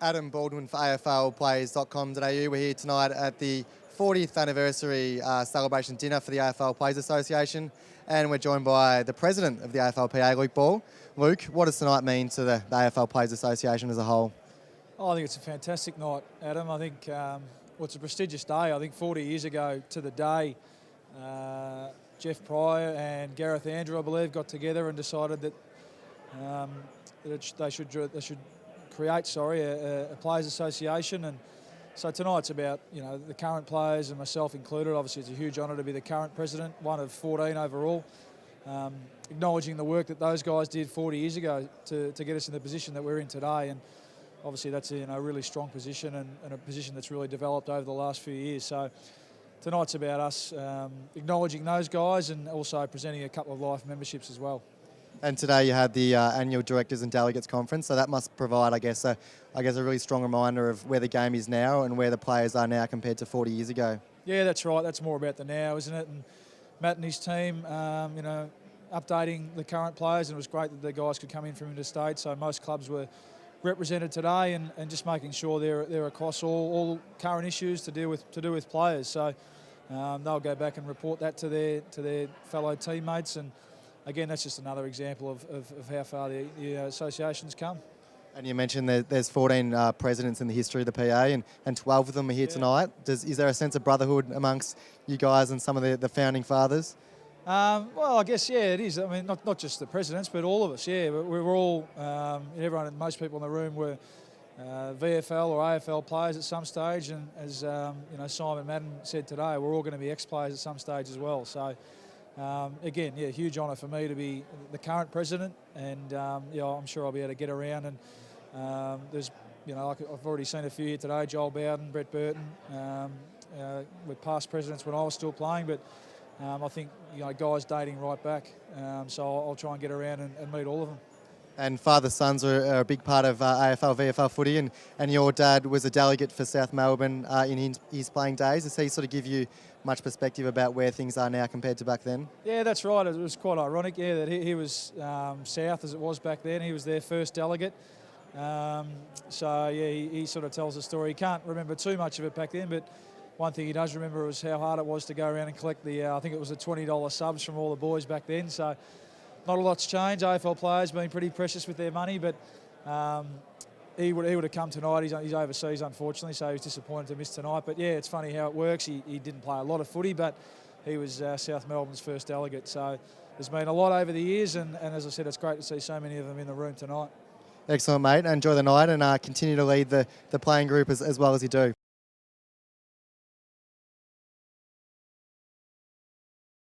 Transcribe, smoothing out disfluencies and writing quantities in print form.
Adam Baldwin for AFL Players.com.au. We're here tonight at the 40th anniversary celebration dinner for the AFL Players Association, and we're joined by the president of the AFLPA, Luke Ball. Luke, what does tonight mean to the AFL Players Association as a whole? Oh, I think it's a fantastic night, Adam. I think it's a prestigious day. I think 40 years ago to the day, Jeff Pryor and Gareth Andrew, I believe, got together and decided that they should create a players association. And so tonight's about the current players and myself included. Obviously, it's a huge honour to be the current president, one of 14 overall. Acknowledging the work that those guys did 40 years ago to get us in the position that we're in today. And obviously that's a really strong position and a position that's really developed over the last few years. So tonight's about us acknowledging those guys and also presenting a couple of life memberships as well. And today you had the annual Directors and Delegates Conference, so that must provide, I guess, a really strong reminder of where the game is now and where the players are now compared to 40 years ago. Yeah, that's right. That's more about the now, isn't it? And Matt and his team, updating the current players, and it was great that the guys could come in from interstate. So most clubs were represented today, and just making sure they're across all current issues to do with players. So they'll go back and report that to their fellow teammates. And again, that's just another example of how far the association's come. And you mentioned there's 14 presidents in the history of the PA, and 12 of them are here tonight. Is there a sense of brotherhood amongst you guys and some of the founding fathers? Well, I guess, yeah, it is. I mean, not just the presidents, but all of us, yeah. We're all, most people in the room were VFL or AFL players at some stage, and as Simon Madden said today, we're all going to be ex-players at some stage as well. So, again, yeah, huge honour for me to be the current president, and I'm sure I'll be able to get around. And there's, like I've already seen a few here today: Joel Bowden, Brett Burton, with past presidents when I was still playing, but. I think guys dating right back, so I'll try and get around and meet all of them. And father-sons are a big part of AFL, VFL footy, and your dad was a delegate for South Melbourne in his playing days. Does he sort of give you much perspective about where things are now compared to back then? Yeah, that's right. It was quite ironic, yeah, that he was South as it was back then. He was their first delegate. So, yeah, he sort of tells the story. He can't remember too much of it back then, but one thing he does remember was how hard it was to go around and collect the, I think it was the $20 subs from all the boys back then. So not a lot's changed. AFL players been pretty precious with their money, but he would have come tonight. He's overseas, unfortunately, so he's disappointed to miss tonight. But yeah, it's funny how it works. He didn't play a lot of footy, but he was South Melbourne's first delegate. So there's been a lot over the years, and as I said, it's great to see so many of them in the room tonight. Excellent, mate. Enjoy the night and continue to lead the playing group as well as you do.